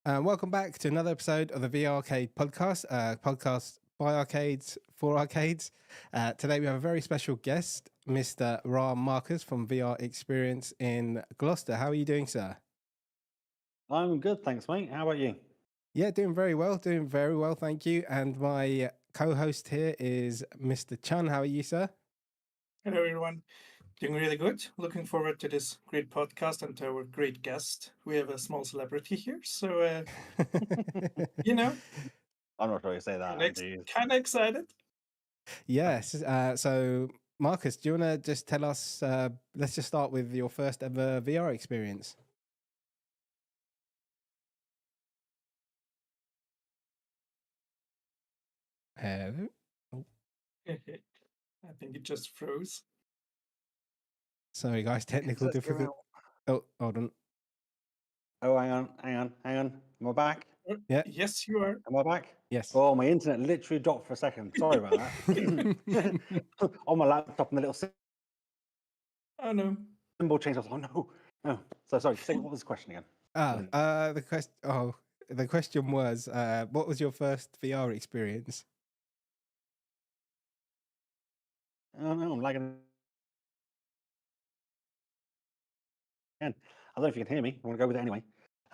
Welcome back to another episode of the VRCade Podcast, podcast by arcades for arcades. Today we have a very special guest, Mr. Marcus from VRXPerience in Gloucester. How are you doing, sir? I'm good, thanks, mate. How about you? Yeah, doing very well, thank you. And my co-host here is Mr. Chun. How are you, sir? Hello, everyone. Doing really good. Looking forward to this great podcast and to our great guest. We have a small celebrity here, so you know, I'm not sure you say that. kind of excited. Yes. So, Marcus, do you want to just tell us? Let's just start with your first ever VR experience. Hello. Oh. I think it just froze. Sorry, guys. Technical difficulty. Oh, hold on. Oh, hang on. Am I back? Yeah. Yes, you are. Am I back? Yes. Oh, my internet literally dropped for a second. Sorry about that. On my laptop, and the little Oh no. symbol changed. I was like, oh no. So sorry. Say what was the question again? The question was, what was your first VR experience? Oh no, I'm lagging. I don't know if you can hear me. I want to go with it anyway.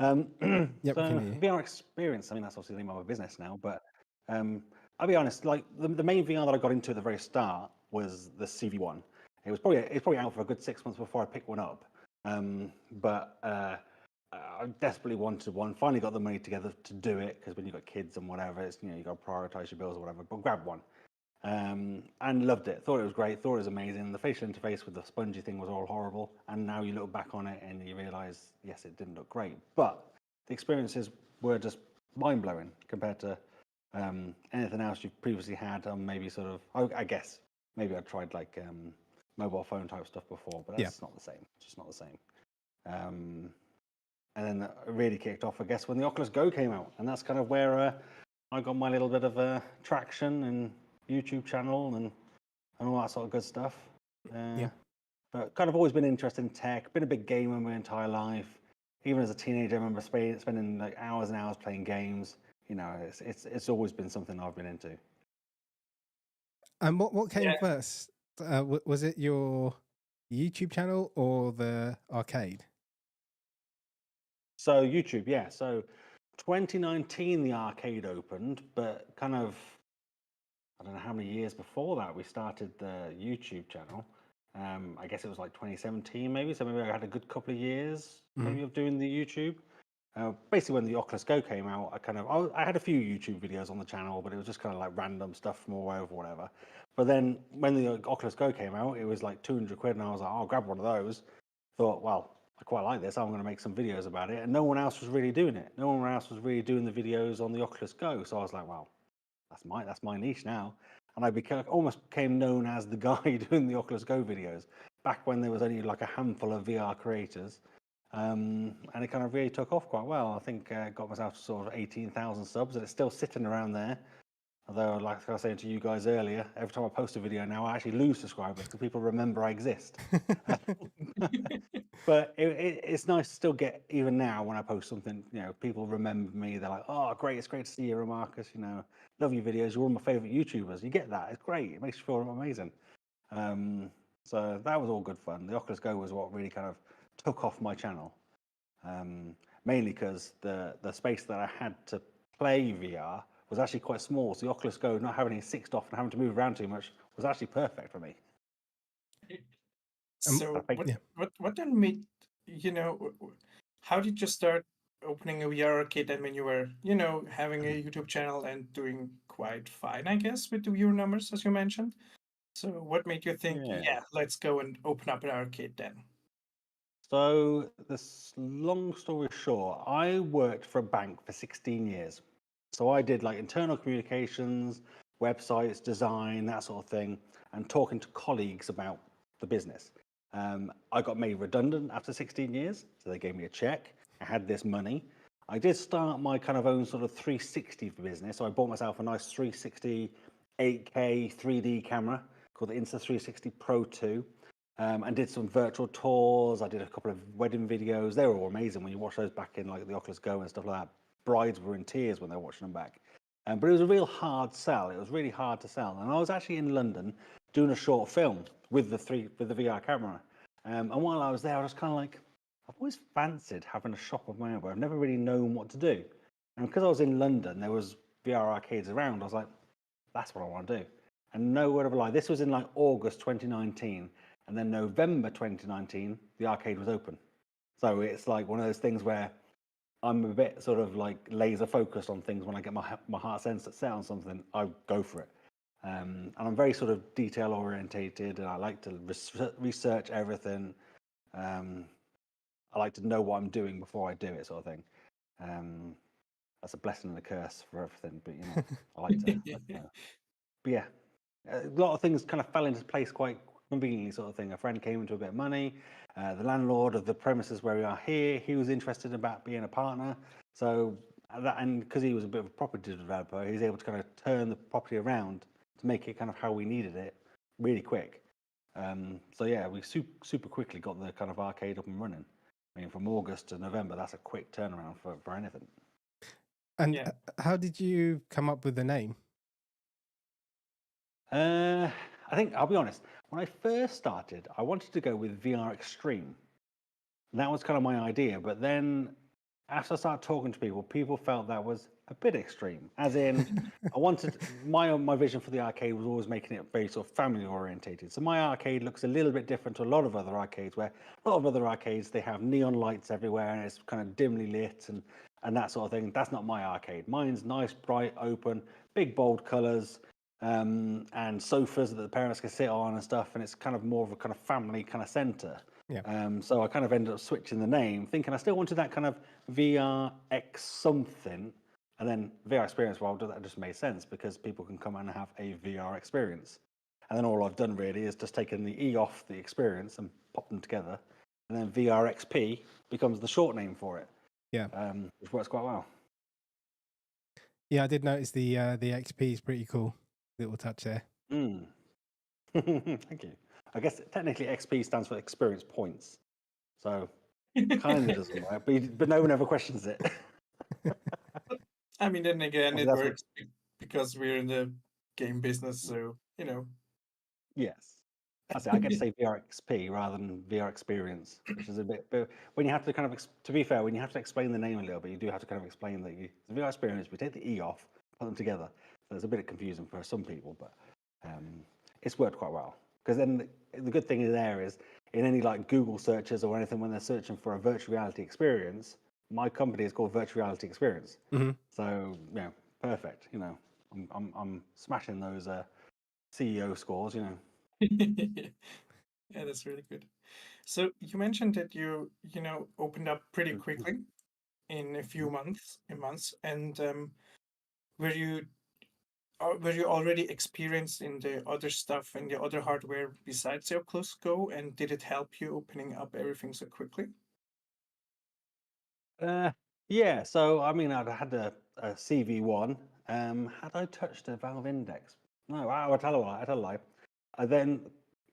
Yep, so can hear you. VRXPerience. I mean, that's obviously the name of my business now. But I'll be honest. Like the main VR that I got into at the very start was the CV1. It was probably out for a good 6 months before I picked one up. But I desperately wanted one. Finally got the money together to do it, because when you've got kids and whatever, it's, you got to prioritize your bills or whatever. But grabbed one. And loved it. Thought it was great. Thought it was amazing. The facial interface with the spongy thing was all horrible. And now you look back on it and you realize, yes, it didn't look great. But the experiences were just mind blowing compared to anything else you've previously had. Maybe sort of, I guess, maybe I tried like mobile phone type stuff before, but that's not the same. It's just not the same. And then it really kicked off, I guess, when the Oculus Go came out. And that's kind of where I got my little bit of traction and YouTube channel and all that sort of good stuff. But kind of always been interested in tech, been a big gamer my entire life. Even as a teenager, I remember spending like hours and hours playing games. It's always been something I've been into. And what came first? Was it your YouTube channel or the arcade? So YouTube, yeah. So 2019, the arcade opened, but kind of, I don't know how many years before that we started the YouTube channel. I guess it was like 2017 maybe. So maybe I had a good couple of years maybe of doing the YouTube. Basically when the Oculus Go came out, I had a few YouTube videos on the channel, but it was just kind of like random stuff from all over, whatever. But then when the Oculus Go came out, it was like 200 quid, and I was like, I'll grab one of those. Thought, well, I quite like this. I'm going to make some videos about it. And no one else was really doing it. No one else was really doing the videos on the Oculus Go. So I was like, well, that's my niche now. And I almost became known as the guy doing the Oculus Go videos back when there was only like a handful of VR creators. And it kind of really took off quite well. I think I got myself to sort of 18,000 subs, and it's still sitting around there. Although, like I was saying to you guys earlier, every time I post a video now, I actually lose subscribers because people remember I exist. But it's nice to still get, even now when I post something, people remember me. They're like, oh, great, it's great to see you, Marcus. Love your videos. You're all my favorite YouTubers. You get that. It's great. It makes you feel amazing. So that was all good fun. The Oculus Go was what really kind of took off my channel. Mainly because the space that I had to play VR was actually quite small. So the Oculus Go, not having it sixed off and having to move around too much, was actually perfect for me. So what then made, how did you start opening a VR arcade? I mean, you were, having a YouTube channel and doing quite fine, I guess, with the viewer numbers, as you mentioned. So what made you think, let's go and open up an arcade then? So this long story short, I worked for a bank for 16 years. So I did like internal communications, websites, design, that sort of thing, and talking to colleagues about the business. I got made redundant after 16 years, so they gave me a check. I had this money. I did start my kind of own sort of 360 business. So I bought myself a nice 360 8K 3D camera called the Insta360 Pro 2. And did some virtual tours. I did a couple of wedding videos. They were all amazing when you watch those back in like the Oculus Go and stuff like that. brides were in tears when they were watching them back. But it was a real hard sell. It was really hard to sell. And I was actually in London doing a short film with the VR camera. And while I was there, I was kind of like, I've always fancied having a shop of my own, but I've never really known what to do. And because I was in London, there was VR arcades around. I was like, that's what I want to do. And no word of a lie, this was in like August 2019. And then November 2019, the arcade was open. So it's like one of those things where I'm a bit sort of like laser focused on things. When I get my heart set on something, I go for it. And I'm very sort of detail orientated, and I like to research everything. I like to know what I'm doing before I do it, sort of thing. That's a blessing and a curse for everything, but I like to. But yeah, a lot of things kind of fell into place quite conveniently, sort of thing. A friend came into a bit of money. The landlord of the premises where we are here, he was interested about being a partner. So and because he was a bit of a property developer, he was able to kind of turn the property around to make it kind of how we needed it, really quick. So yeah, we super quickly got the kind of arcade up and running. I mean, from August to November, that's a quick turnaround for anything. And how did you come up with the name? I think, I'll be honest, when I first started, I wanted to go with VR Extreme. That was kind of my idea, but then after I started talking to people, people felt that was a bit extreme. As in, I wanted, my vision for the arcade was always making it very sort of family orientated. So my arcade looks a little bit different to a lot of other arcades, where a lot of other arcades, they have neon lights everywhere and it's kind of dimly lit and that sort of thing. That's not my arcade. Mine's nice, bright, open, big, bold colors, and sofas that the parents can sit on and stuff. And it's kind of more of a kind of family kind of center. Yeah. So I kind of ended up switching the name, thinking I still wanted that kind of VRX something, and then VRXPerience. Well, that just made sense because people can come and have a VR experience. And then all I've done really is just taken the E off the experience and pop them together, and then VRXP becomes the short name for it. Yeah. Which works quite well. Yeah, I did notice the XP is pretty cool. Little touch there. Thank you. I guess technically XP stands for experience points, so kind of doesn't work, but no one ever questions it. I mean, then again, Okay, it that's works because we're in the game business, so Yes. I get to say VRXP rather than VRXperience, which is a bit. But when you have to kind of, to be fair, when you have to explain the name a little bit, you do have to kind of explain that the VRXperience. We take the E off, put them together. So it's a bit confusing for some people, but it's worked quite well. Because then the good thing there is, in any like Google searches or anything, when they're searching for a virtual reality experience, my company is called Virtual Reality Experience. Mm-hmm. So perfect. I'm smashing those CEO scores. Yeah, that's really good. So you mentioned that you opened up pretty quickly in a few months, and were you already experienced in the other stuff and the other hardware besides your Oculus Go, and did it help you opening up everything so quickly? Yeah. So I mean, I'd had a CV1. Had I touched a Valve Index? No. I tell a lie. I then,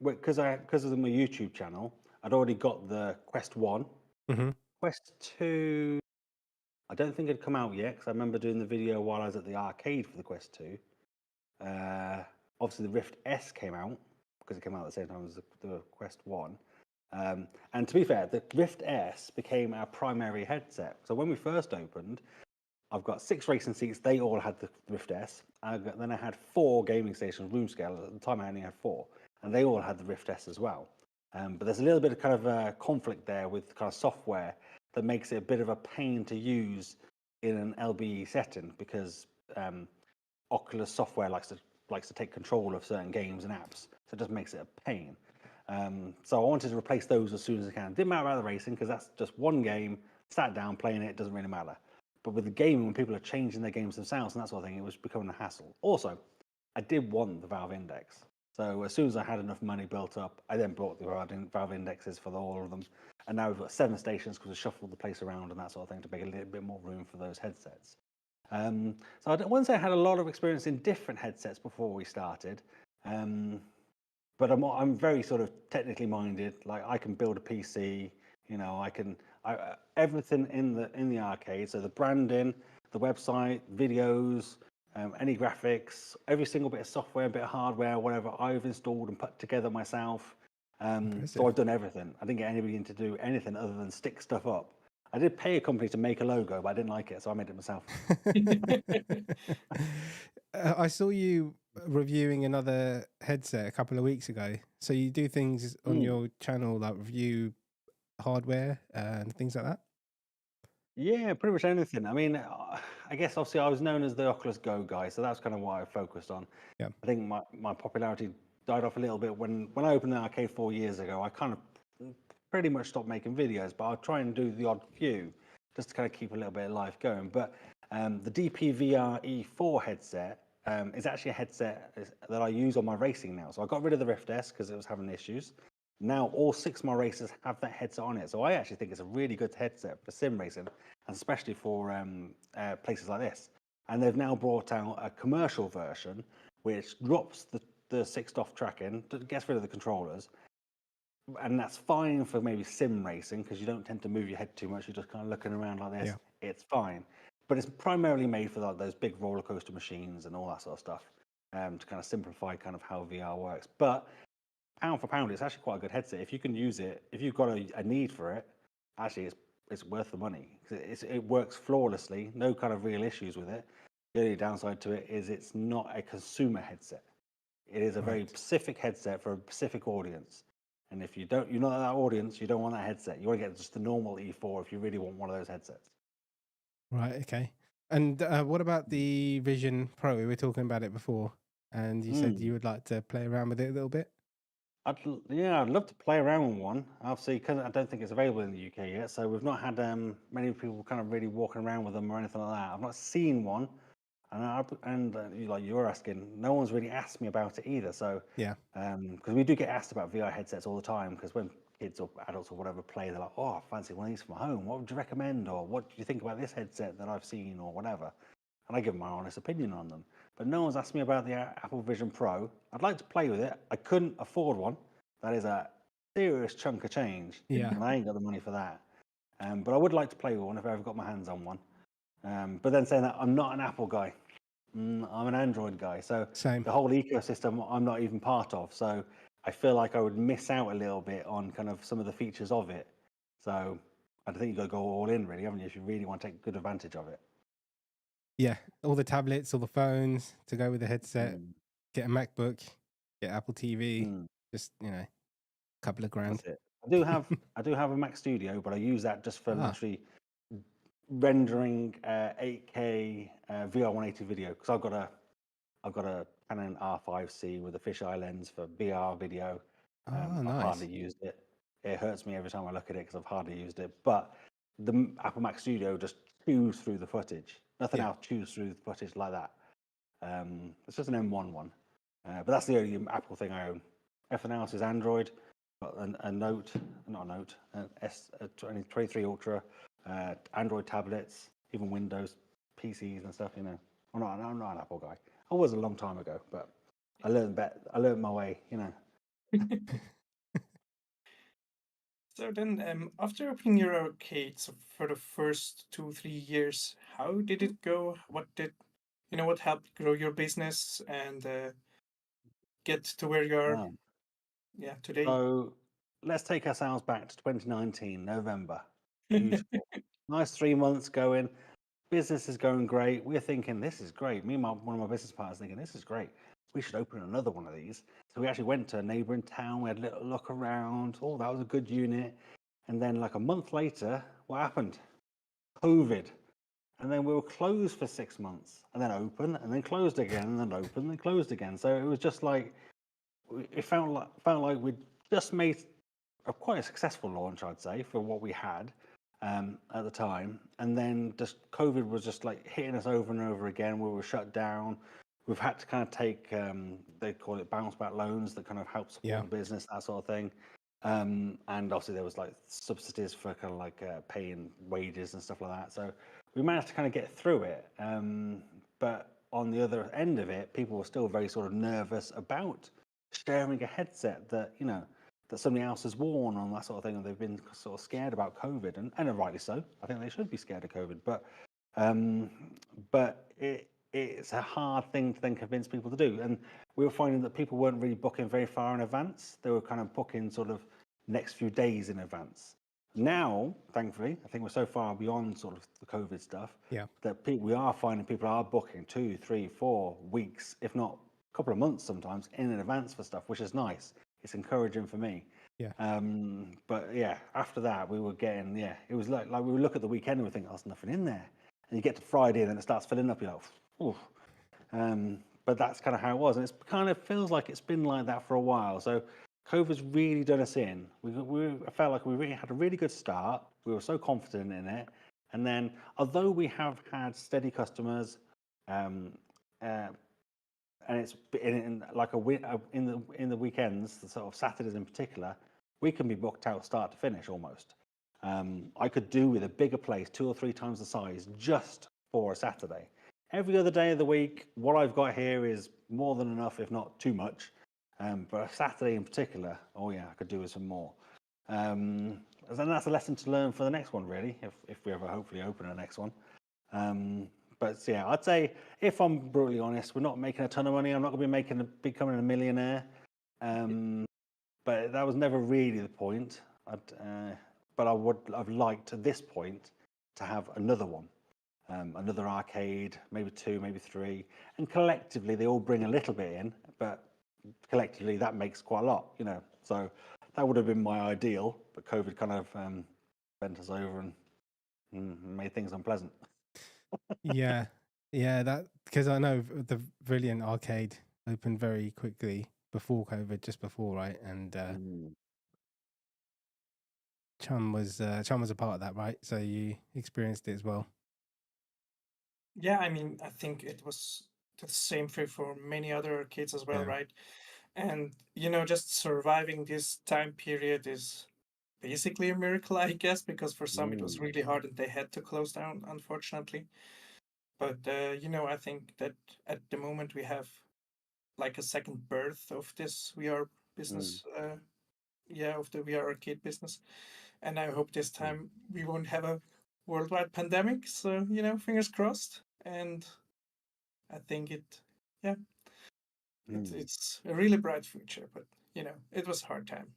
because of my YouTube channel, I'd already got the Quest 1. Mm-hmm. Quest 2, I don't think it'd come out yet, because I remember doing the video while I was at the arcade for the Quest 2. Obviously, the Rift S came out, because it came out at the same time as the Quest 1. And to be fair, the Rift S became our primary headset. So when we first opened, I've got 6 racing seats. They all had the Rift S. Then I had 4 gaming stations, room scale. At the time, I only had 4, and they all had the Rift S as well. But there's a little bit of kind of conflict there with kind of software that makes it a bit of a pain to use in an LBE setting, because Oculus software likes to take control of certain games and apps, so it just makes it a pain. So I wanted to replace those as soon as I can. Didn't matter about the racing, because that's just one game. Sat down playing it, doesn't really matter. But with the gaming, when people are changing their games themselves and that sort of thing, it was becoming a hassle. Also, I did want the Valve Index. So as soon as I had enough money built up, I then bought the Valve Indexes for all of them. And now we've got 7 stations because we shuffled the place around and that sort of thing to make a little bit more room for those headsets. So I wouldn't say I had a lot of experience in different headsets before we started. But I'm very sort of technically minded. Like, I can build a PC, everything in the arcade. So the branding, the website, videos, any graphics, every single bit of software, bit of hardware, whatever I've installed and put together myself. So I've done everything. I didn't get anybody in to do anything other than stick stuff up. I did pay a company to make a logo, but I didn't like it, so I made it myself. I saw you reviewing another headset a couple of weeks ago. So you do things on your channel like review hardware and things like that? Yeah, pretty much anything. I mean, I guess obviously I was known as the Oculus Go guy, so that's kind of what I focused on. Yeah. I think my popularity died off a little bit when I opened the arcade 4 years ago. I kind of pretty much stopped making videos, but I'll try and do the odd few just to kind of keep a little bit of life going. But the DPVR E4 headset is actually a headset that I use on my racing now. So I got rid of the Rift S because it was having issues. Now all 6 of my racers have that headset on it. So I actually think it's a really good headset for sim racing, and especially for places like this. And they've now brought out a commercial version which drops the 6-DoF tracking, gets rid of the controllers, and that's fine for maybe sim racing because you don't tend to move your head too much. You're just kind of looking around like this. Yeah. It's fine, but it's primarily made for like those big roller coaster machines and all that sort of stuff, to kind of simplify kind of how VR works. But pound for pound, it's actually quite a good headset. If you can use it, if you've got a need for it, actually it's worth the money. It works flawlessly, no kind of real issues with it. The only downside to it is it's not a consumer headset. It is a very specific headset for a specific audience. And if you're not that audience, you don't want that headset. You want to get just the normal E4 if you really want one of those headsets. Right, okay. And what about the Vision Pro? We were talking about it before, and you said you would like to play around with it a little bit. I'd love to play around with one. Obviously, because I don't think it's available in the UK yet, so we've not had many people kind of really walking around with them or anything like that. I've not seen one, and like you were asking, no one's really asked me about it either. So yeah, because we do get asked about VR headsets all the time, because when kids or adults or whatever play, they're like, "Oh, I fancy one of these for my home. What would you recommend, or what do you think about this headset that I've seen, or whatever?" And I give my honest opinion on them. But no one's asked me about the Apple Vision Pro. I'd like to play with it. I couldn't afford one. That is a serious chunk of change. Yeah. And I ain't got the money for that. But I would like to play with one if I ever got my hands on one. But then saying that, I'm not an Apple guy. I'm an Android guy. So Same. the whole ecosystem I'm not even part of. So I feel like I would miss out a little bit on kind of some of the features of it. So I think you've got to go all in, really, haven't you, if you really want to take good advantage of it. Yeah, all the tablets, all the phones to go with the headset. Get a MacBook, get Apple TV. Just a couple of grand. That's it. I do have a Mac Studio, but I use that just for literally rendering 8K VR180 video, because I've got a Canon R5C with a fisheye lens for VR video. Nice. I've hardly used it. It hurts me every time I look at it because I've hardly used it. But the Apple Mac Studio just chews through the footage. Nothing else chews through the footage like that. It's just an M1 one. But that's the only Apple thing I own. Everything else is Android. Got a Note, not a Note, an S23 Ultra, Android tablets, even Windows PCs and stuff. I'm not an Apple guy. I was a long time ago, but I learned my way. So then, after opening your arcades for the first 2-3 years, how did it go? What helped grow your business and get to where you are? Today. So let's take ourselves back to 2019, November. Beautiful. Nice 3 months going. Business is going great. We're thinking, this is great. Me and one of my business partners thinking, this is great. We should open another one of these. So we actually went to a neighbouring town. We had a little look around. Oh, that was a good unit. And then like a month later, what happened? COVID. And then we were closed for 6 months, and then open, and then closed again, and then open, and then closed again. So it was just like, it felt like we'd just made quite a successful launch, I'd say, for what we had at the time. And then just COVID was just like hitting us over and over again. We were shut down. We've had to kind of take, they call it bounce back loans that kind of help support the business, that sort of thing. And obviously there was like subsidies for kind of like paying wages and stuff like that. So we managed to kind of get through it. But on the other end of it, people were still very sort of nervous about sharing a headset that, that somebody else has worn and that sort of thing. And they've been sort of scared about COVID, and rightly so. I think they should be scared of COVID. But But it's a hard thing to then convince people to do. And we were finding that people weren't really booking very far in advance. They were kind of booking sort of next few days in advance. Now, thankfully, I think we're so far beyond sort of the COVID stuff that we are finding people are booking 2, 3, 4 weeks, if not a couple of months sometimes, in advance for stuff, which is nice. It's encouraging for me. Yeah. But yeah, after that, we were getting, it was like we would look at the weekend and we think, oh, there's nothing in there. And you get to Friday and then it starts filling up. You're like, oof. But that's kind of how it was. And it kind of feels like it's been like that for a while. So COVID's really done us in. I felt like we really had a really good start. We were so confident in it. And then, although we have had steady customers, and it's in the weekends, the sort of Saturdays in particular, we can be booked out start to finish almost. I could do with a bigger place, 2 or 3 times the size, just for a Saturday. Every other day of the week, what I've got here is more than enough, if not too much. But a Saturday in particular, I could do with some more. And that's a lesson to learn for the next one, really, if we ever hopefully open the next one. But yeah, I'd say, if I'm brutally honest, we're not making a ton of money. I'm not going to be becoming a millionaire. But that was never really the point. But I've liked at this point to have another one, another arcade, maybe 2, maybe 3, and collectively they all bring a little bit in, but collectively that makes quite a lot, So that would have been my ideal, but COVID kind of bent us over and made things unpleasant. Yeah, that, because I know the VRilliant arcade opened very quickly before COVID, just before, right? And Chum was a part of that, right? So you experienced it as well. Yeah, I mean, I think it was the same for many other arcades as well, right? And just surviving this time period is basically a miracle, I guess, because for some it was really hard and they had to close down, unfortunately. But I think that at the moment we have like a second birth of this VR business, of the VR arcade business, and I hope this time we won't have a worldwide pandemic. So fingers crossed. And I think it's a really bright future, but it was a hard time.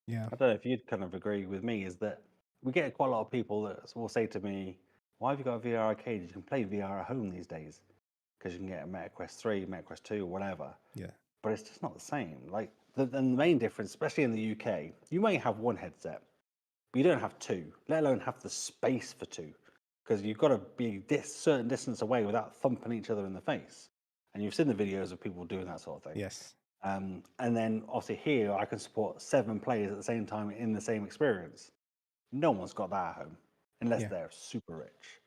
Yeah. I don't know if you'd kind of agree with me, is that we get quite a lot of people that will say to me, why have you got a VR arcade? You can play VR at home these days because you can get a MetaQuest 3, MetaQuest 2, or whatever. Yeah. But it's just not the same. Like the main difference, especially in the UK, you may have one headset, but you don't have 2, let alone have the space for 2, because you've got to be this certain distance away without thumping each other in the face. And you've seen the videos of people doing that sort of thing. Yes. And then obviously here I can support 7 players at the same time in the same experience. No one's got that at home unless they're super rich,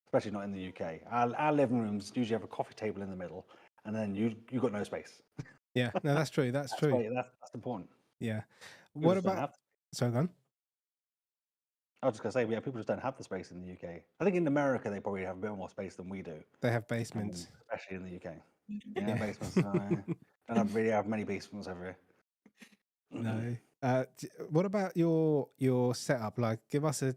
especially not in the UK. Our living rooms usually have a coffee table in the middle, and then you've got no space. Yeah, no, that's true. That's true. That's important. Yeah. People What about? Sorry, go on. I was just gonna say, people just don't have the space in the UK. I think in America they probably have a bit more space than we do. They have basements, especially in the UK. Yeah, basements. Don't really have many basements over here. No. What about your setup? Like, give us a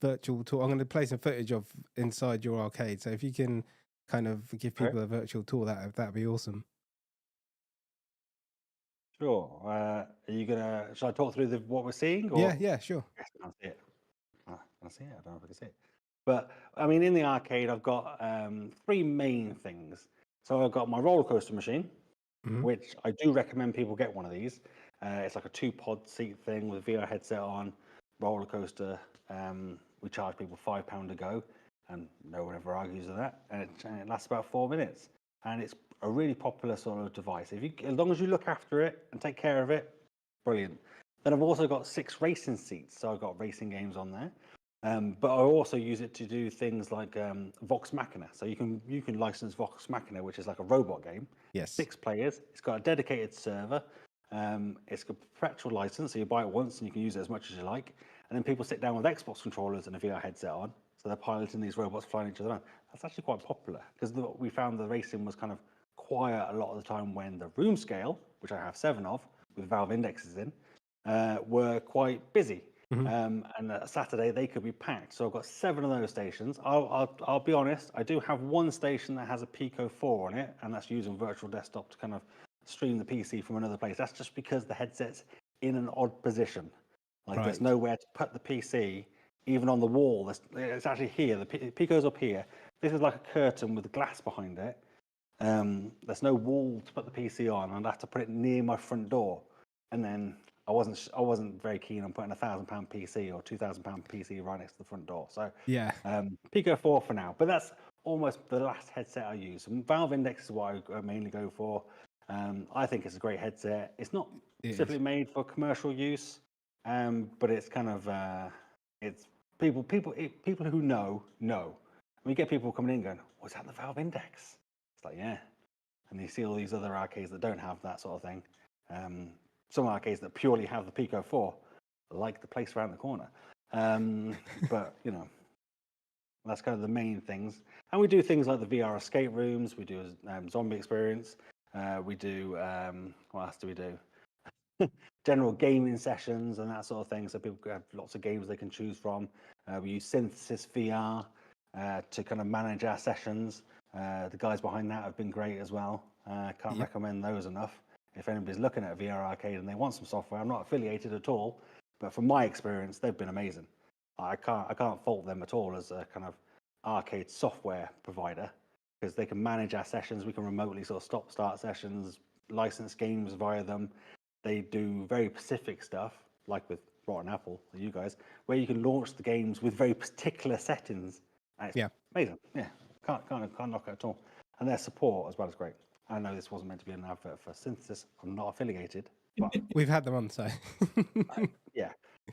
virtual tour. I'm going to play some footage of inside your arcade. So if you can kind of give people a virtual tour, that'd be awesome. Sure. Are you gonna? Shall I talk through what we're seeing? Or? Yeah, sure. Yes, I can't see it. Can I see it? I don't know if I can see it. But I mean, in the arcade, I've got 3 main things. So I've got my roller coaster machine, which I do recommend people get one of these. It's like a 2-pod seat thing with VR headset on, roller coaster. We charge people £5 to go, and no one ever argues with that. And it lasts about 4 minutes, and it's a really popular sort of device. As long as you look after it and take care of it, brilliant. Then I've also got 6 racing seats, so I've got racing games on there. But I also use it to do things like Vox Machina. So you can license Vox Machina, which is like a robot game. Yes. 6 players. It's got a dedicated server. It's got a perpetual license, so you buy it once and you can use it as much as you like. And then people sit down with Xbox controllers and a VR headset on, so they're piloting these robots flying each other around. That's actually quite popular because we found the racing was kind of quiet a lot of the time when the room scale, which I have 7 of, with Valve indexes in, were quite busy. And Saturday they could be packed. So I've got 7 of those stations. I'll be honest, I do have one station that has a Pico 4 on it, and that's using virtual desktop to kind of stream the PC from another place. That's just because the headset's in an odd position. Like there's nowhere to put the PC, even on the wall. It's actually here. The Pico's up here. This is like a curtain with glass behind it. There's no wall to put the PC on. I'd have to put it near my front door, and then I wasn't very keen on putting a £1,000 PC or £2,000 PC right next to the front door. So Pico 4 for now, but that's almost the last headset I use. And Valve Index is what I mainly go for. I think it's a great headset. It's not specifically made for commercial use, but it's kind of it's people who know. And we get people coming in going, "Was that the Valve Index?" It's like, yeah. And you see all these other arcades that don't have that sort of thing. Some arcades that purely have the Pico 4, like the place around the corner. But, you know, that's kind of the main things. And we do things like the VR escape rooms. We do zombie experience. We do, what else do we do? General gaming sessions and that sort of thing. So people have lots of games they can choose from. We use Synthesis VR to kind of manage our sessions. The guys behind that have been great as well. Can't recommend those enough. If anybody's looking at VRCade and they want some software, I'm not affiliated at all, but from my experience, they've been amazing. I can't fault them at all as a kind of arcade software provider, because they can manage our sessions. We can remotely sort of start sessions, license games via them. They do very specific stuff, like with Rotten Apple, you guys, where you can launch the games with very particular settings. And it's amazing. Yeah, can't knock it at all. And their support as well is great. I know this wasn't meant to be an advert for Synthesis. I'm not affiliated, but we've had them on, so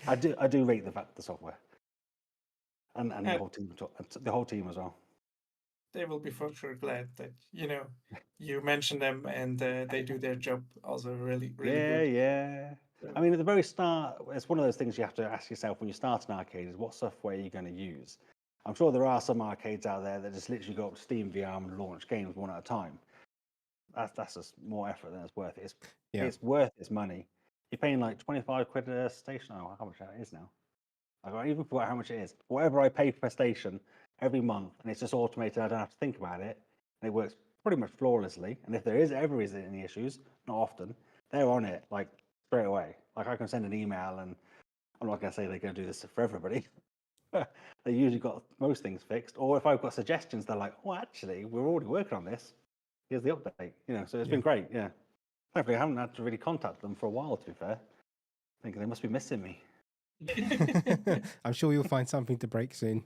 I do rate the software and the whole team as well. They will be for sure glad that you mentioned them, and they do their job also really good. Yeah. I mean, at the very start, it's one of those things you have to ask yourself when you start an arcade: is what software are you going to use? I'm sure there are some arcades out there that just literally go up to Steam VR and launch games one at a time. That's just more effort than it's worth. It's worth its money. You're paying like 25 quid a station. Oh, how much that is now? I even forgot how much it is. Whatever I pay per station every month, and it's just automated. I don't have to think about it, and it works pretty much flawlessly. And if there is any issues, not often, they're on it like straight away. Like I can send an email, and I'm not going to say they're going to do this for everybody. They usually got most things fixed. Or if I've got suggestions, they're like, "Oh, actually, we're already working on this. Here's the update." So it's been great. Yeah. Thankfully, I haven't had to really contact them for a while, to be fair. Thinking they must be missing me. I'm sure you'll find something to break soon.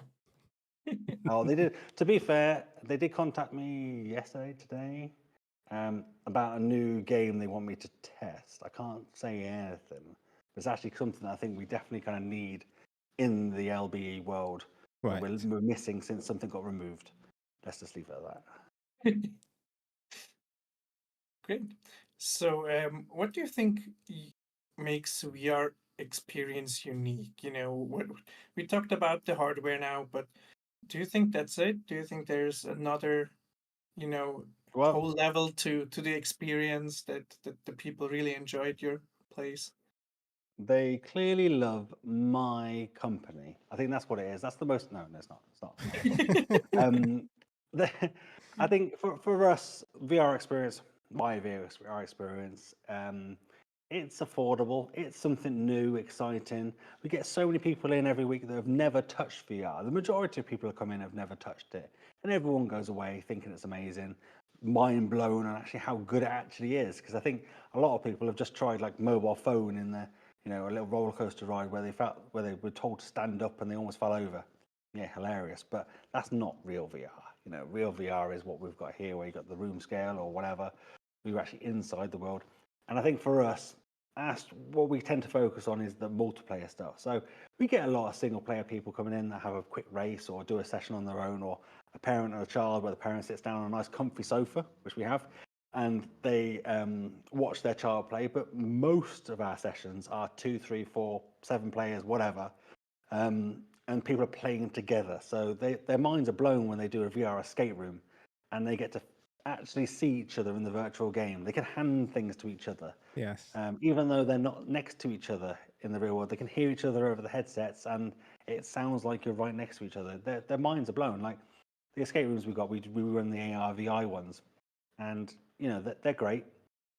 Oh, they did. To be fair, they did contact me today, about a new game they want me to test. I can't say anything. It's actually something that I think we definitely kind of need in the LBE world. Right. We're missing since something got removed. Let's just leave it at that. Great. So, what do you think makes VRXPerience unique? What we talked about the hardware now, but do you think that's it? Do you think there's another, whole level to the experience that the people really enjoyed your place? They clearly love my company. I think that's what it is. That's the most. No, it's not. It's not. I think for us, VRXPerience, my VRXPerience, it's affordable. It's something new, exciting. We get so many people in every week that have never touched VR. The majority of people who come in have never touched it, and everyone goes away thinking it's amazing, mind blown on actually how good it actually is. Because I think a lot of people have just tried like mobile phone in the a little roller coaster ride where they were told to stand up and they almost fell over. Yeah, hilarious. But that's not real VR. Real VR is what we've got here, where you got the room scale or whatever. We were actually inside the world. And I think for us, what we tend to focus on is the multiplayer stuff. So we get a lot of single player people coming in that have a quick race or do a session on their own, or a parent or a child where the parent sits down on a nice comfy sofa, which we have, and they watch their child play. But most of our sessions are 2, 3, 4, 7 players, whatever, and people are playing together. So their minds are blown when they do a VR escape room, and they get to actually see each other in the virtual game. They can hand things to each other. Yes. Even though they're not next to each other in the real world. They can hear each other over the headsets, and it sounds like you're right next to each other. Their minds are blown. Like the escape rooms we got, we run the AR/VI ones, and they're great.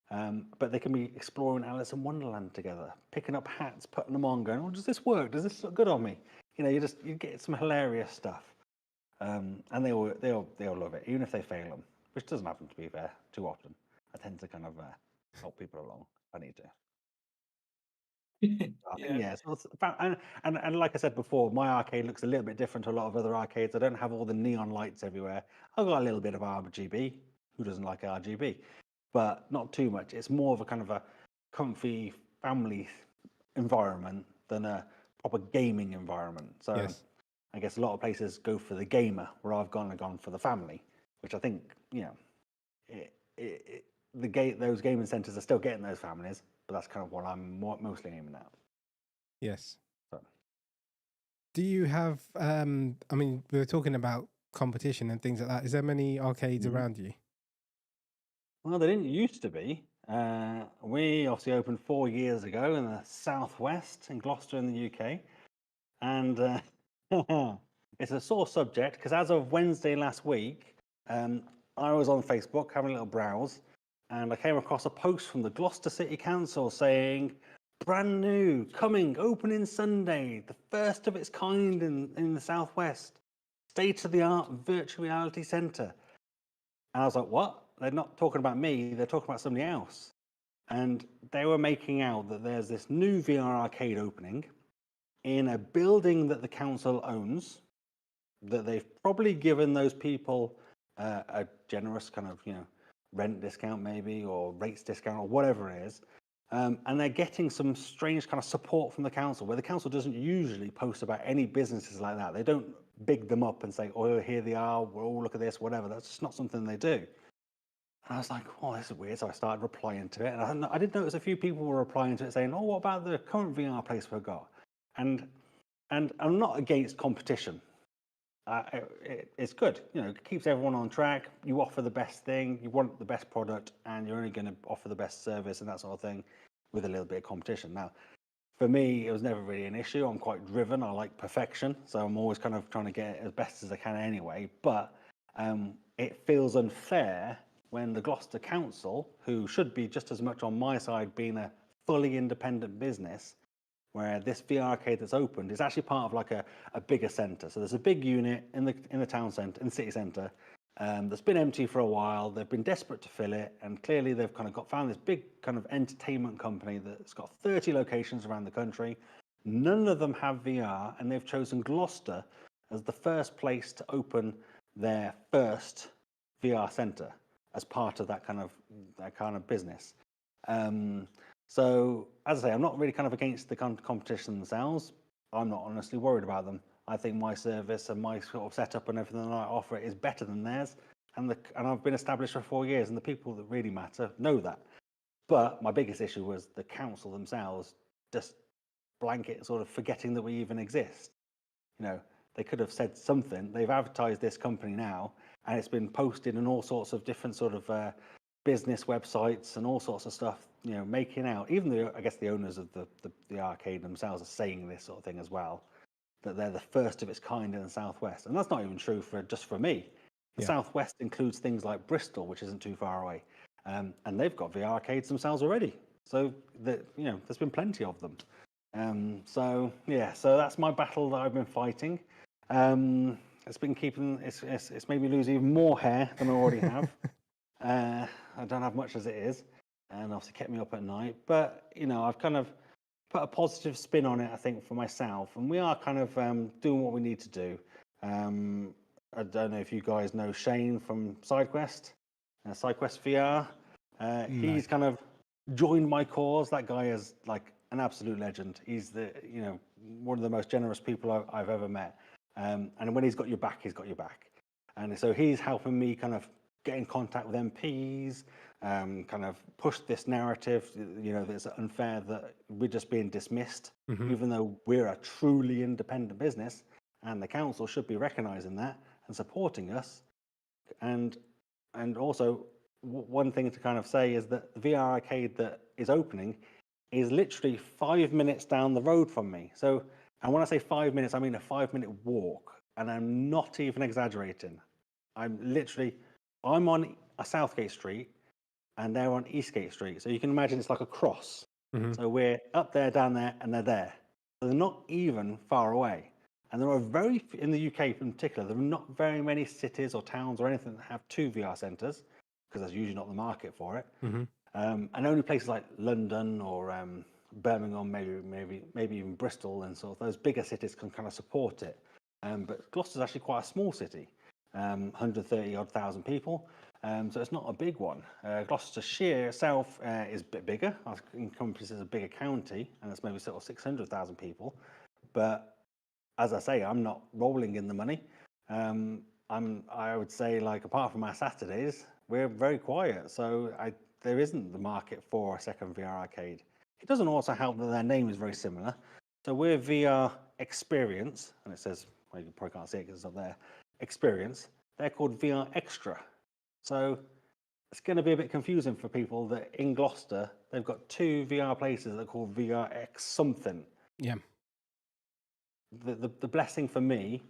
But they can be exploring Alice in Wonderland together, picking up hats, putting them on, going, "Oh, does this work? Does this look good on me?" You get some hilarious stuff, and they all love it, even if they fail them, which doesn't happen, to be fair, too often. I tend to kind of help people along if I need to. I think, Yeah. so it's and like I said before, my arcade looks a little bit different to a lot of other arcades. I don't have all the neon lights everywhere. I've got a little bit of RGB. Who doesn't like RGB? But not too much. It's more of a kind of a comfy family environment than a proper gaming environment. So Yes. I guess a lot of places go for the gamer, where I've gone for the family, which I think those gaming centres are still getting those families, but that's kind of what I'm mostly aiming at. Yes. So. Do you have? I mean, we were talking about competition and things like that. Is there many arcades around you? Well, they didn't used to be. We obviously opened 4 years ago in the southwest, in Gloucester in the UK. And it's a sore subject because as of Wednesday last week, I was on Facebook having a little browse, and I came across a post from the Gloucester City Council saying, brand new, coming, opening Sunday, the first of its kind in the southwest, state-of-the-art virtual reality centre. And I was like, what? They're not talking about me, they're talking about somebody else. And they were making out that there's this new VR arcade opening in a building that the council owns, that they've probably given those people a generous kind of, rent discount maybe, or rates discount, or whatever it is. And they're getting some strange kind of support from the council, where the council doesn't usually post about any businesses like that. They don't big them up and say, oh, here they are, oh, look at this, whatever. That's just not something they do. And I was like, oh, this is weird. So I started replying to it. And I did notice a few people were replying to it saying, oh, what about the current VR place we've got? And I'm not against competition. It's good. It keeps everyone on track. You offer the best thing, you want the best product, and you're only going to offer the best service and that sort of thing with a little bit of competition. Now, for me, it was never really an issue. I'm quite driven. I like perfection. So I'm always kind of trying to get it as best as I can anyway. But it feels unfair when the Gloucester Council, who should be just as much on my side being a fully independent business, where this VR arcade that's opened is actually part of like a bigger centre. So there's a big unit in the town centre, in the city centre, that's been empty for a while. They've been desperate to fill it, and clearly they've kind of found this big kind of entertainment company that's got 30 locations around the country. None of them have VR, and they've chosen Gloucester as the first place to open their first VR centre as part of that kind of business. So, as I say, I'm not really kind of against the competition themselves. I'm not honestly worried about them. I think my service and my sort of setup and everything that I offer is better than theirs. And I've been established for 4 years, and the people that really matter know that. But my biggest issue was the council themselves just blanket sort of forgetting that we even exist. They could have said something. They've advertised this company now, and it's been posted in all sorts of different sort of business websites and all sorts of stuff, making out, even though I guess the owners of the arcade themselves are saying this sort of thing as well, that they're the first of its kind in the southwest. And that's not even true just for me. The southwest includes things like Bristol, which isn't too far away, and they've got VR arcades themselves already. So there's been plenty of them. So that's my battle that I've been fighting. It's been it's made me lose even more hair than I already have. I don't have much as it is, and obviously kept me up at night. But I've kind of put a positive spin on it, I think, for myself, and we are kind of doing what we need to do. I don't know if you guys know Shane from SideQuest VR. He's kind of joined my cause. That guy is like an absolute legend. He's one of the most generous people I've ever met. And when he's got your back, he's got your back. And so he's helping me kind of get in contact with MPs, kind of push this narrative, that it's unfair that we're just being dismissed, even though we're a truly independent business, and the council should be recognising that and supporting us. And also, one thing to kind of say is that the VR arcade that is opening is literally 5 minutes down the road from me. So, and when I say 5 minutes, I mean a 5 minute walk, and I'm not even exaggerating. I'm on a Southgate Street, and they're on Eastgate Street. So you can imagine it's like a cross. So we're up there, down there, and they're there. So they're not even far away. And there are in the UK in particular, there are not very many cities or towns or anything that have 2 VR centres, because there's usually not the market for it. And only places like London or Birmingham, maybe even Bristol, and sort of those bigger cities can kind of support it. But Gloucester's actually quite a small city, 130 odd thousand people. So it's not a big one. Gloucestershire itself is a bit bigger. It encompasses a bigger county, and it's maybe sort of 600,000 people. But as I say, I'm not rolling in the money. I would say, like, apart from our Saturdays, we're very quiet. So there isn't the market for a second VR arcade. It doesn't also help that their name is very similar. So we're VRXPerience, and it says, well, you probably can't see it because it's up there, Experience. They're called VR Extra. So it's going to be a bit confusing for people that in Gloucester, they've got 2 VR places that are called VRX something. Yeah. The blessing for me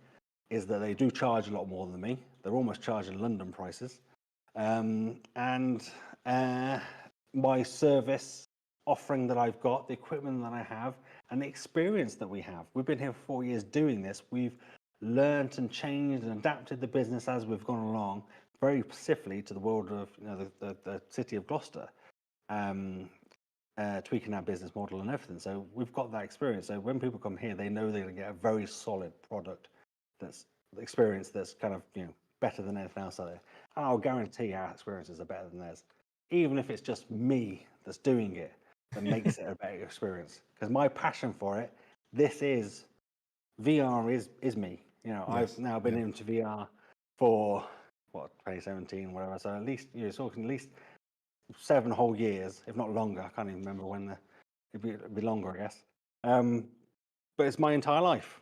is that they do charge a lot more than me. They're almost charging London prices. And my service offering that I've got, the equipment that I have, and the experience that we have. We've been here for 4 years doing this. We've learned and changed and adapted the business as we've gone along, very specifically to the world of the city of Gloucester, tweaking our business model and everything. So we've got that experience. So when people come here, they know they're going to get a very solid product that's experience that's kind of better than anything else out there. And I'll guarantee our experiences are better than theirs, even if it's just me that's doing it that makes it a better experience. Because my passion for it, VR is me. Yes. I've now been into VR for 2017, whatever. So at least talking at least 7 whole years, if not longer. I can't even remember when it'd be longer, I guess. But it's my entire life,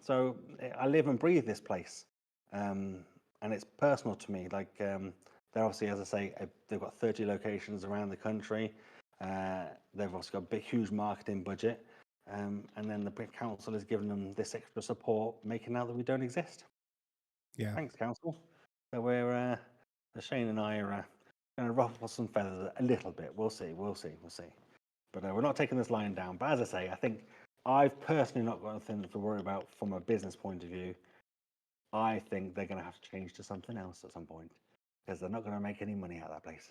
So I live and breathe this place, and it's personal to me. Like they're obviously, as I say, they've got 30 locations around the country. They've also got a big, huge marketing budget, and then the council has given them this extra support, making out that we don't exist. Yeah. Thanks, council. So we're Shane and I are going to ruffle some feathers a little bit. We'll see. But we're not taking this lying down. But as I say, I think I've personally not got anything to worry about from a business point of view. I think they're going to have to change to something else at some point, because they're not going to make any money out of that place.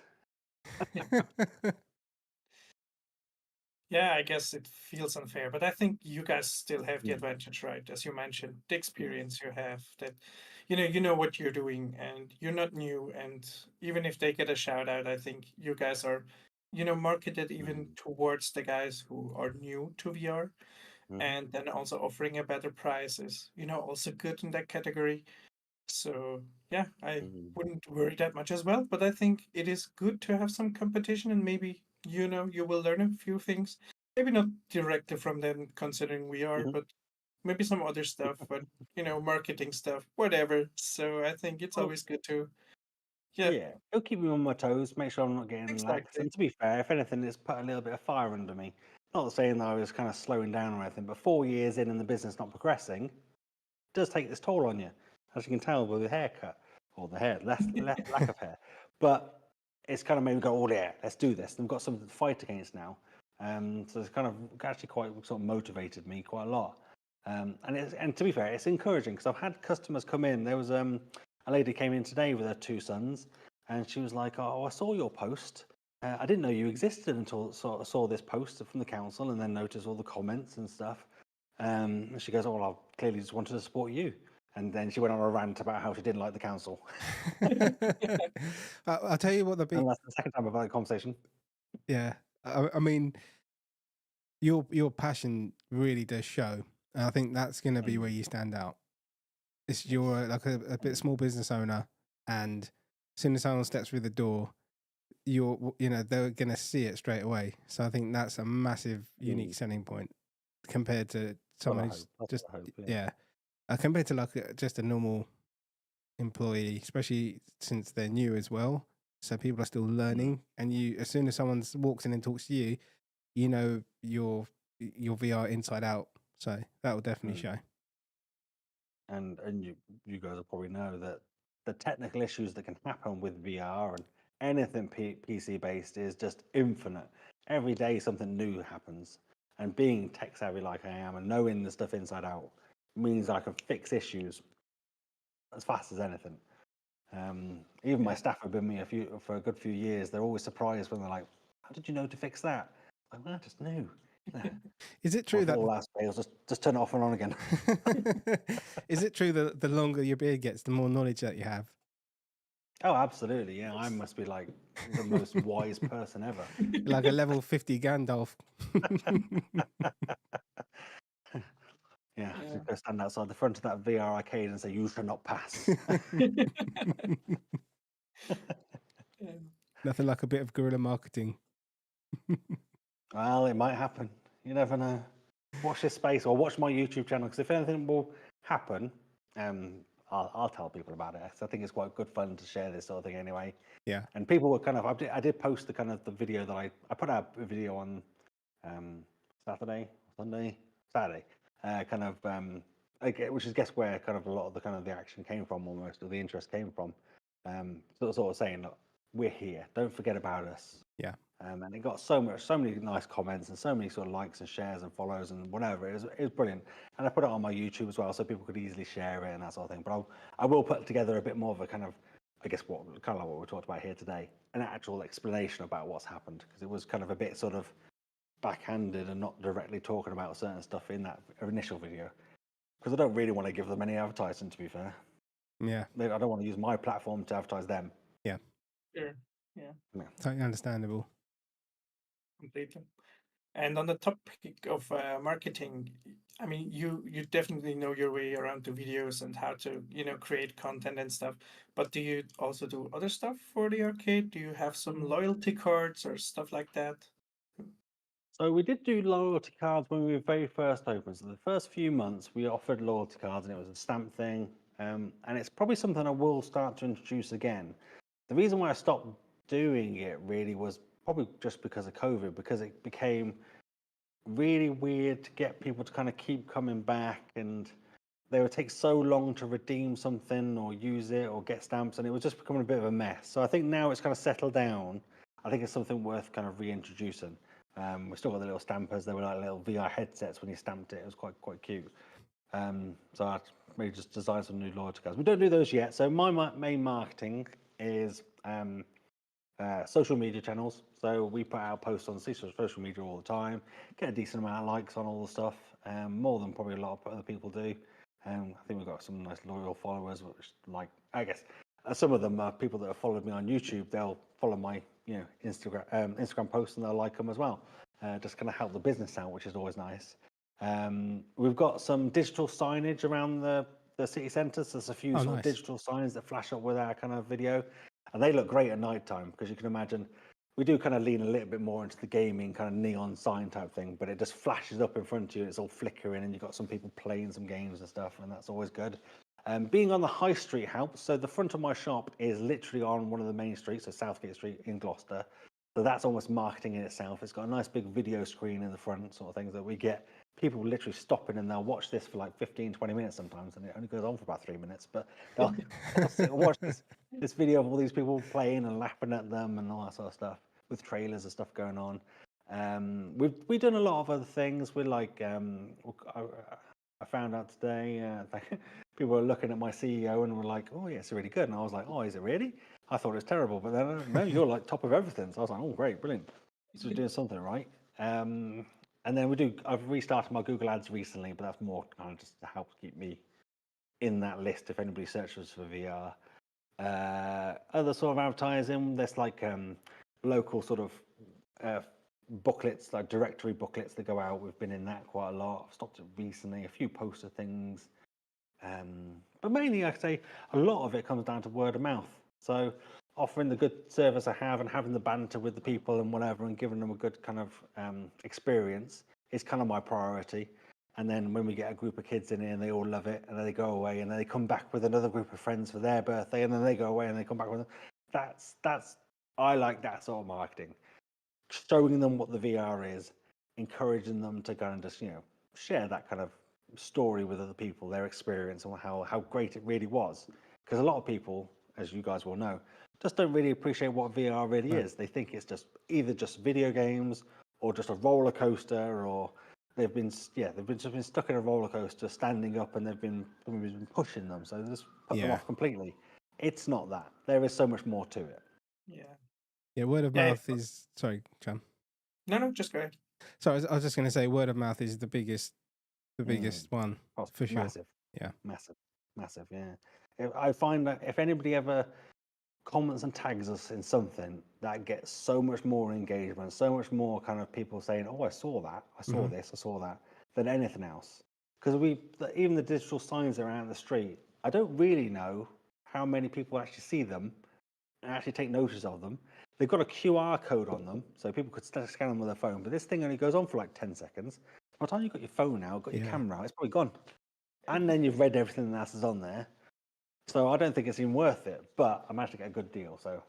Yeah, I guess it feels unfair, but I think you guys still have the advantage, right? As you mentioned, the experience you have, that you know what you're doing, and you're not new. And even if they get a shout out, I think you guys are, marketed even towards the guys who are new to VR, and then also offering a better price is, also good in that category. So yeah, I wouldn't worry that much as well. But I think it is good to have some competition, and maybe you will learn a few things. Maybe not directly from them, considering we are, but maybe some other stuff. But marketing stuff, whatever. So I think it's always good to, yeah, it'll keep me on my toes, make sure I'm not getting lax. exactly. And to be fair, if anything, it's put a little bit of fire under me. Not saying that I was kind of slowing down or anything, but 4 years in and the business not progressing, it does take this toll on you, as you can tell with the haircut or the hair, lack of hair. But it's kind of made me go, oh yeah, let's do this. And we've got something to fight against now. So it's kind of actually quite sort of motivated me quite a lot. And to be fair, it's encouraging, because I've had customers come in. There was a lady came in today with her 2 sons, and she was like, "Oh, I saw your post. I didn't know you existed until saw this post from the council, and then noticed all the comments and stuff." And she goes, "Oh, well, I clearly just wanted to support you." And then she went on a rant about how she didn't like the council. I'll tell you what the big. And that's the second time I've had a conversation. Yeah, I mean, your passion really does show, and I think that's going to be where you stand out. You're like a bit small business owner, and as soon as someone steps through the door, they're going to see it straight away. So I think that's a massive, unique selling point compared to someone who's just compared to like just a normal employee, especially since they're new as well. So people are still learning, and as soon as someone walks in and talks to you, you know your VR inside out. So that will definitely Mm. show. And you guys will probably know that the technical issues that can happen with VR and anything PC based is just infinite. Every day something new happens, and being tech savvy like I am and knowing the stuff inside out means I can fix issues as fast as anything. Even my Yeah. staff have been with me for a good few years. They're always surprised when they're like, "How did you know to fix that?" I'm like, "Well, I just knew." Is it Or true if it that all else fails, just turn it off and on again. is it true that the longer your beard gets, the more knowledge that you have? Oh, absolutely. Yeah, I must be like the most wise person ever. Like a level 50 Gandalf. Yeah, Yeah. just go stand outside the front of that VR arcade and say, "You shall not pass." Yeah. Nothing like a bit of guerrilla marketing. Well, it might happen. You never know. Watch this space or watch my YouTube channel, because if anything will happen, I'll tell people about it. So I think it's quite good fun to share this sort of thing anyway. Yeah. And people were kind of, I did post the kind of the video that I put out a video on Saturday, Saturday, which is guess where kind of a lot of the action came from, almost, or the interest came from. Sort of saying, look, we're here. Don't forget about us. Yeah. And it got so many nice comments and so many sort of likes and shares and follows and whatever. It was brilliant. And I put it on my YouTube as well, so people could easily share it and that sort of thing. But I will put together a bit more of a kind of, I guess, kind of like what we talked about here today, an actual explanation about what's happened, because it was kind of a bit sort of backhanded and not directly talking about certain stuff in that initial video. Because I don't really want to give them any advertising, to be fair. Yeah. I don't want to use my platform to advertise them. Yeah. Sure. Yeah. Totally understandable. Completely. And on the topic of marketing, I mean, you definitely know your way around the videos and how to, create content and stuff. But do you also do other stuff for the arcade? Do you have some loyalty cards or stuff like that? So we did do loyalty cards when we were very first open. So the first few months we offered loyalty cards, and it was a stamp thing. And it's probably something I will start to introduce again. The reason why I stopped doing it really was probably just because of COVID, because it became really weird to get people to kind of keep coming back, and they would take so long to redeem something or use it or get stamps, and it was just becoming a bit of a mess. So I think now it's kind of settled down. I think it's something worth kind of reintroducing. We still got the little stampers. They were like little VR headsets when you stamped it. It was quite cute. So I maybe just design some new loyalty cards. We don't do those yet. So my main marketing is social media channels. So we put out posts on social media all the time, get a decent amount of likes on all the stuff, more than probably a lot of other people do. I think we've got some nice loyal followers, which, like, I guess some of them are people that have followed me on YouTube. They'll follow my Instagram posts and they'll like them as well. Just kind of help the business out, which is always nice. We've got some digital signage around the city centre. So there's a few sort of digital signs that flash up with our kind of video. And they look great at night time, because you can imagine we do kind of lean a little bit more into the gaming kind of neon sign type thing, but it just flashes up in front of you. It's all flickering, and you've got some people playing some games and stuff, and that's always good. Being on the high street helps. So the front of my shop is literally on one of the main streets, so Southgate Street in Gloucester. So that's almost marketing in itself. It's got a nice big video screen in the front, sort of things that we get people literally stopping, and they'll watch this for like 15, 20 minutes sometimes, and it only goes on for about 3 minutes, but they'll sit and watch this video of all these people playing and laughing at them and all that sort of stuff, with trailers and stuff going on. We've done a lot of other things. We're like, I found out today, people were looking at my CEO and were like, "Oh yeah, it's really good." And I was like, "Oh, is it really? I thought it was terrible." But then, no, you're like top of everything. So I was like, "Oh, great, brilliant. So we're doing something right." And then I've restarted my Google Ads recently, but that's more kind of just to help keep me in that list if anybody searches for VR. Other sort of advertising, there's like local sort of booklets, like directory booklets that go out. We've been in that quite a lot. I've stopped it recently, a few poster things. But mainly, I'd say a lot of it comes down to word of mouth. So offering the good service I have and having the banter with the people and whatever, and giving them a good kind of experience is kind of my priority. And then when we get a group of kids in here and they all love it, and then they go away and then they come back with another group of friends for their birthday, and then they go away and they come back with them. I like that sort of marketing, showing them what the VR is, encouraging them to kind of just, share that kind of story with other people, their experience, and how great it really was. Because a lot of people, as you guys will know, just don't really appreciate what VR really is. They think it's just either just video games or just a roller coaster, or they've been just been stuck in a roller coaster, standing up, and somebody's been pushing them, so they just put them off completely. It's not that. There is so much more to it. Yeah, word of mouth is... Sorry, Chan. No, just go ahead. So I was just going to say, word of mouth is the biggest one, for sure. Massive. Yeah. Massive, yeah. I find that if anybody ever comments and tags us in something, that gets so much more engagement, so much more kind of people saying, oh, I saw that, I saw this, I saw that, than anything else. Because even the digital signs that are out in the street, I don't really know how many people actually see them and actually take notice of them. They've got a QR code on them, so people could scan them with their phone, but this thing only goes on for like 10 seconds. By the time you've got your phone out, got your camera out, it's probably gone. And then you've read everything that else is on there. So I don't think it's even worth it, but I managed to get a good deal, so...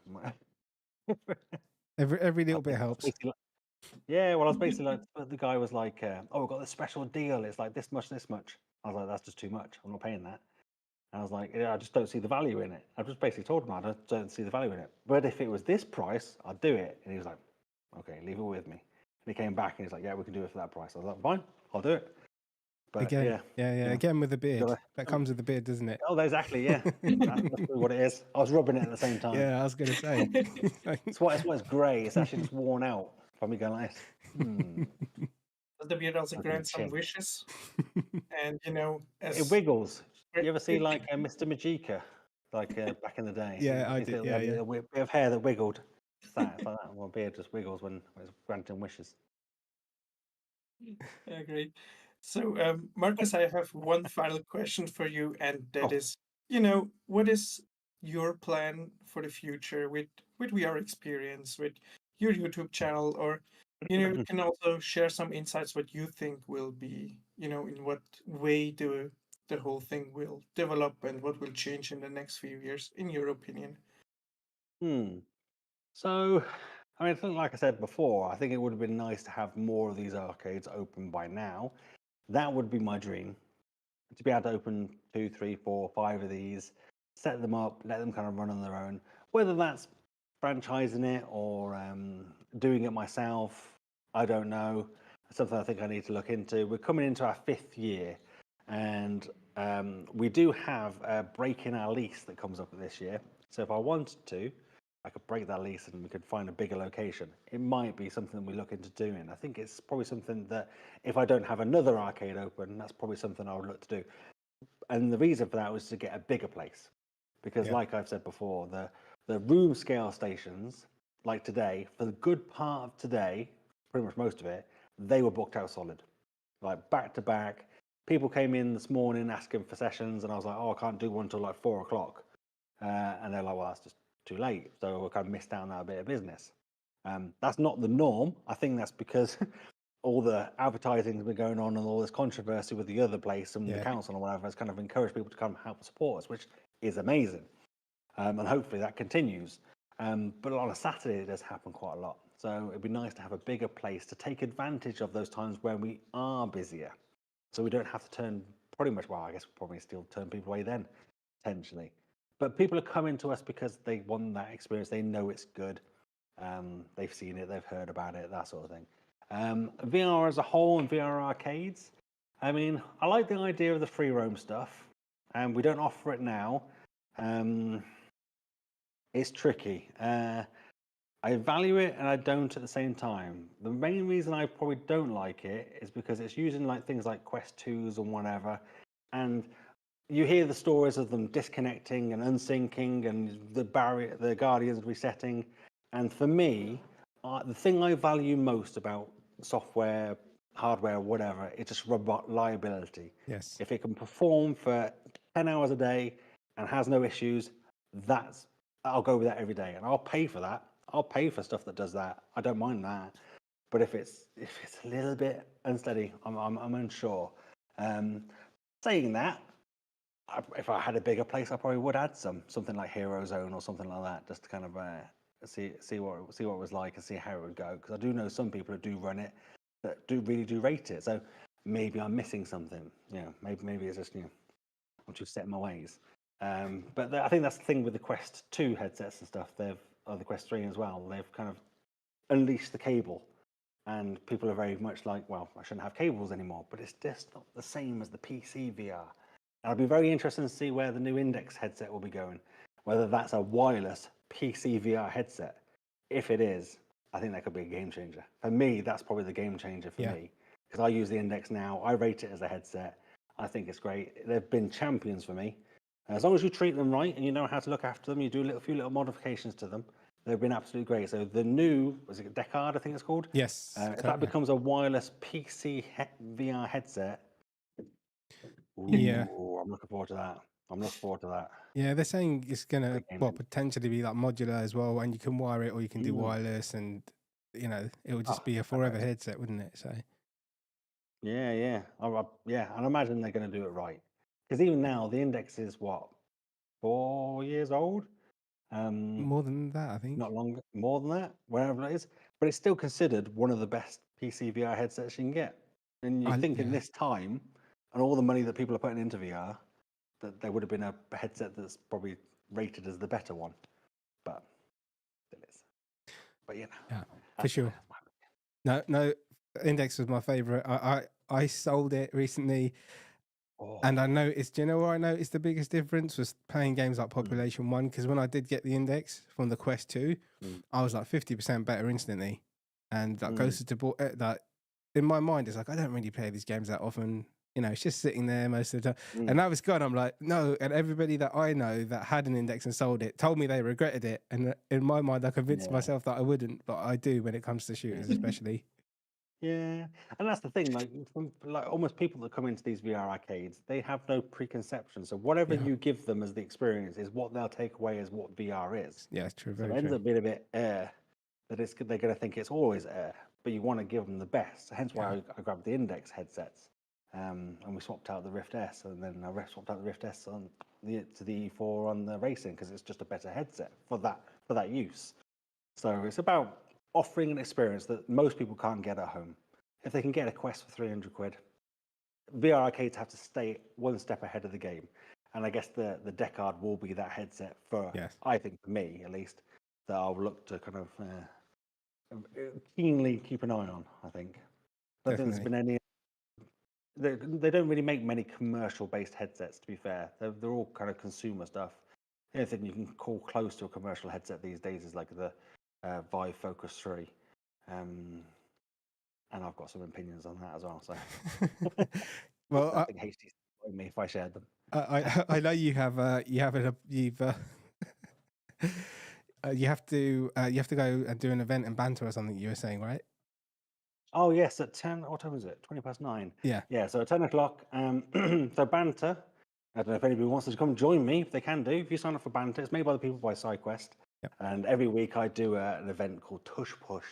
every little bit helps. Yeah, well, I was basically like, the guy was like, oh, we've got this special deal, it's like this much. I was like, that's just too much, I'm not paying that. And I was like, yeah, I just don't see the value in it. I just basically told him I don't see the value in it. But if it was this price, I'd do it. And he was like, okay, leave it with me. And he came back and he's like, yeah, we can do it for that price. I was like, fine, I'll do it. But again, again with the beard. That comes with the beard, doesn't it? Oh, exactly, yeah. That's what it is. I was rubbing it at the same time. Yeah, I was going to say. It's why it's grey. It's actually just worn out from me going like this. Does the beard also grant some wishes? And, it wiggles. You ever see like Mr. Magica, like back in the day? Yeah, I did. A bit of hair that wiggled. It's like that. My beard just wiggles when it's granting wishes. Yeah, great. So, Marcus, I have one final question for you, and that is, what is your plan for the future with VRXPerience, with your YouTube channel, or you can also share some insights what you think will be, in what way the whole thing will develop and what will change in the next few years, in your opinion. So, I mean, I think, like I said before, I think it would have been nice to have more of these arcades open by now. That would be my dream, to be able to open 2, 3, 4, 5 of these, set them up, let them kind of run on their own. Whether that's franchising it or doing it myself, I don't know. It's something I think I need to look into. We're coming into our 5th year, and we do have a break in our lease that comes up this year. So if I wanted to, I could break that lease and we could find a bigger location. It might be something we look into doing. I think it's probably something that if I don't have another arcade open, that's probably something I would look to do. And the reason for that was to get a bigger place. Because like I've said before, the room scale stations, like today, for the good part of today, pretty much most of it, they were booked out solid. Like back to back. People came in this morning asking for sessions and I was like, oh, I can't do one until like 4 o'clock. And they're like, well, that's just too late, so we kind of missed out on that bit of business. That's not the norm. I think that's because all the advertising has been going on and all this controversy with the other place and the council or whatever has kind of encouraged people to come help support us, which is amazing. And hopefully that continues. But on a Saturday, it does happen quite a lot. So it'd be nice to have a bigger place to take advantage of those times when we are busier. So we don't have to turn pretty much, well, I guess we'll probably still turn people away then, potentially. But people are coming to us because they want that experience. They know it's good. They've seen it. They've heard about it, that sort of thing. VR as a whole and VR arcades. I mean, I like the idea of the free roam stuff. And we don't offer it now. It's tricky. I value it and I don't at the same time. The main reason I probably don't like it is because it's using like things like Quest 2s and whatever. And you hear the stories of them disconnecting and unsyncing and the Guardians resetting. And for me, the thing I value most about software, hardware, whatever, is just reliability. Yes. If it can perform for 10 hours a day and has no issues, I'll go with that every day. And I'll pay for that. I'll pay for stuff that does that. I don't mind that. But if it's a little bit unsteady, I'm unsure. Saying that, if I had a bigger place, I probably would add something like Hero Zone or something like that, just to kind of see what it was like and see how it would go. Because I do know some people who do run it, that really do rate it. So maybe I'm missing something. Maybe it's just I'm too set in my ways. But I think that's the thing with the Quest 2 headsets and stuff. Or the Quest 3 as well. They've kind of unleashed the cable, and people are very much like, well, I shouldn't have cables anymore. But it's just not the same as the PC VR. And I'd be very interested to see where the new Index headset will be going. Whether that's a wireless PC VR headset. If it is, I think that could be a game changer. For me, that's probably the game changer for me, because I use the Index now. I rate it as a headset. I think it's great. They've been champions for me. As long as you treat them right and you know how to look after them, you do a few little modifications to them, they've been absolutely great. So the new, was it Decard, I think it's called? Yes. If that becomes a wireless PC VR headset, Yeah. I'm looking forward to that. Yeah, they're saying it's gonna potentially be like modular as well, and you can wire it or you can do wireless, and it will just be a forever headset, wouldn't it? So yeah. And I imagine they're going to do it right, because even now the Index is what, 4 years old? more than that, I think. Not longer, more than that, wherever it is. But it's still considered one of the best PC VR headsets you can get. And you think in this time and all the money that people are putting into VR, that there would have been a headset that's probably rated as the better one. But still is. But yeah, for sure. No, Index was my favorite. I sold it recently. And I noticed, do you know where I noticed the biggest difference was playing games like Population 1? Because when I did get the Index from the Quest 2, I was like 50% better instantly. And that goes to that in my mind, it's like, I don't really play these games that often. It's just sitting there most of the time. And now it's gone. I'm like, no. And everybody that I know that had an Index and sold it told me they regretted it. And in my mind, I convinced myself that I wouldn't, but I do when it comes to shooters, especially. Yeah, and that's the thing. Like almost people that come into these VR arcades, they have no preconception. So whatever you give them as the experience is what they'll take away as what VR is. Yeah, it's true. So Very it ends true. up being a bit air. They're going to think it's always air, but you want to give them the best. Hence why I grabbed the Index headsets, and we swapped out the Rift S, and then I swapped out the Rift S to the E4 on the racing, because it's just a better headset for that use. So it's about offering an experience that most people can't get at home. If they can get a Quest for 300 quid, VR arcades have to stay one step ahead of the game. And I guess the Decard will be that headset for, I think for me at least, that I'll look to kind of keenly keep an eye on, I think. I don't think there's been any... They don't really make many commercial-based headsets, to be fair. They're all kind of consumer stuff. The only thing you can call close to a commercial headset these days is like the Vive Focus 3. And I've got some opinions on that as well. So, well, I think HTC would me if I shared them. I know you have you have you have to go and do an event and banter or something. You were saying, right? Oh yes, at 10. What time is it? 9:20. Yeah. So at 10 o'clock. So banter. I don't know if anybody wants to come join me. If they can do. If you sign up for banter, it's made by the people by SideQuest. And every week I do an event called Tush Push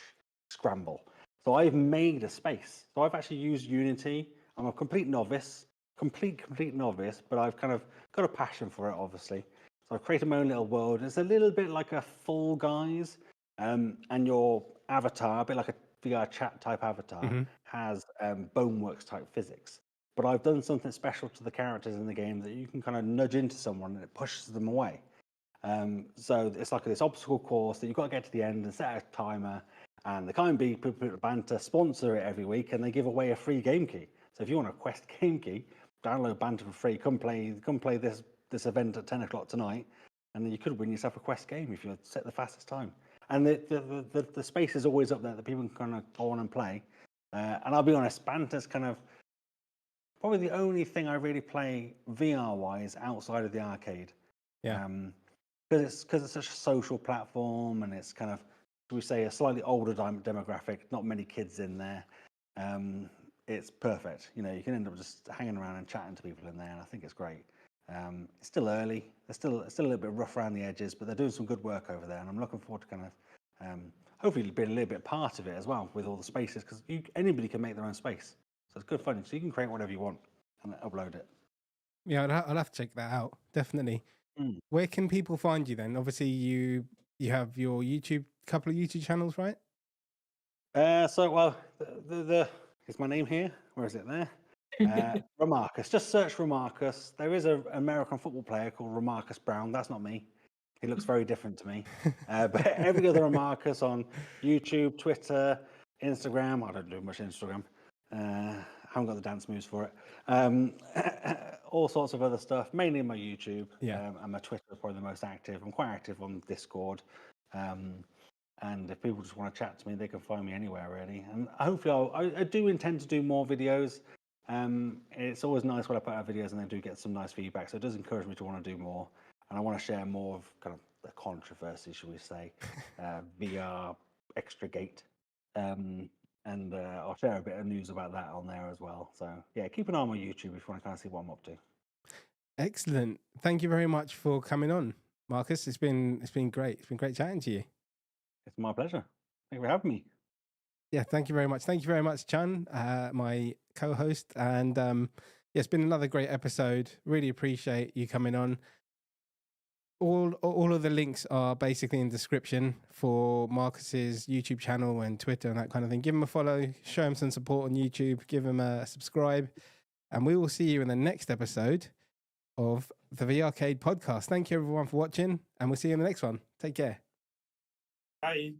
Scramble. So I've made a space. So I've actually used Unity. I'm a complete novice, complete novice, but I've kind of got a passion for it, obviously. So I've created my own little world. It's a little bit like a Fall Guys, and your avatar, a bit like a VR chat type avatar, has Boneworks type physics. But I've done something special to the characters in the game that you can kind of nudge into someone and it pushes them away. So it's like this obstacle course that you've got to get to the end and set a timer. And the Kind Bee people at Banter sponsor it every week, and they give away a free game key. So if you want a Quest game key, download Banter for free. Come play this event at 10 o'clock tonight, and then you could win yourself a Quest game if you set the fastest time. And the space is always up there that people can kind of go on and play. And I'll be honest, Banter's kind of probably the only thing I really play VR-wise outside of the arcade. Yeah. Because it's such a social platform, and it's kind of, we say, a slightly older demographic, not many kids in there. It's perfect. You can end up just hanging around and chatting to people in there, and I think it's great. It's still early. It's still a little bit rough around the edges, but they're doing some good work over there, and I'm looking forward to kind of hopefully being a little bit part of it as well with all the spaces, because anybody can make their own space. So it's good fun. So you can create whatever you want and upload it. Yeah, I'll have to check that out. Definitely. Where can people find you then? Obviously, you have your couple of YouTube channels, right? Is my name here? Where is it there? Remarcus. Just search Remarcus. There is an American football player called Remarcus Brown. That's not me. He looks very different to me. But every other Remarcus on YouTube, Twitter, Instagram. I don't do much Instagram. I haven't got the dance moves for it. All sorts of other stuff, mainly my YouTube. Yeah. And my Twitter is probably the most active. I'm quite active on Discord. And if people just want to chat to me, they can find me anywhere, really. And hopefully, I do intend to do more videos. It's always nice when I put out videos and they do get some nice feedback. So it does encourage me to want to do more. And I want to share more of kind of the controversy, shall we say, VR Extragate. And I'll share a bit of news about that on there as well. So yeah, keep an eye on my YouTube if you want to kind of see what I'm up to. Excellent. Thank you very much for coming on, Marcus. It's been great. It's been great chatting to you. It's my pleasure. Thank you for having me. Yeah, thank you very much. Thank you very much, Chan, my co-host. And yeah, it's been another great episode. Really appreciate you coming on. All of the links are basically in the description for Marcus's YouTube channel and Twitter and that kind of thing. Give him a follow, show him some support on YouTube, give him a subscribe, and we will see you in the next episode of the VRCade Podcast. Thank you everyone for watching, and we'll see you in the next one. Take care. Bye.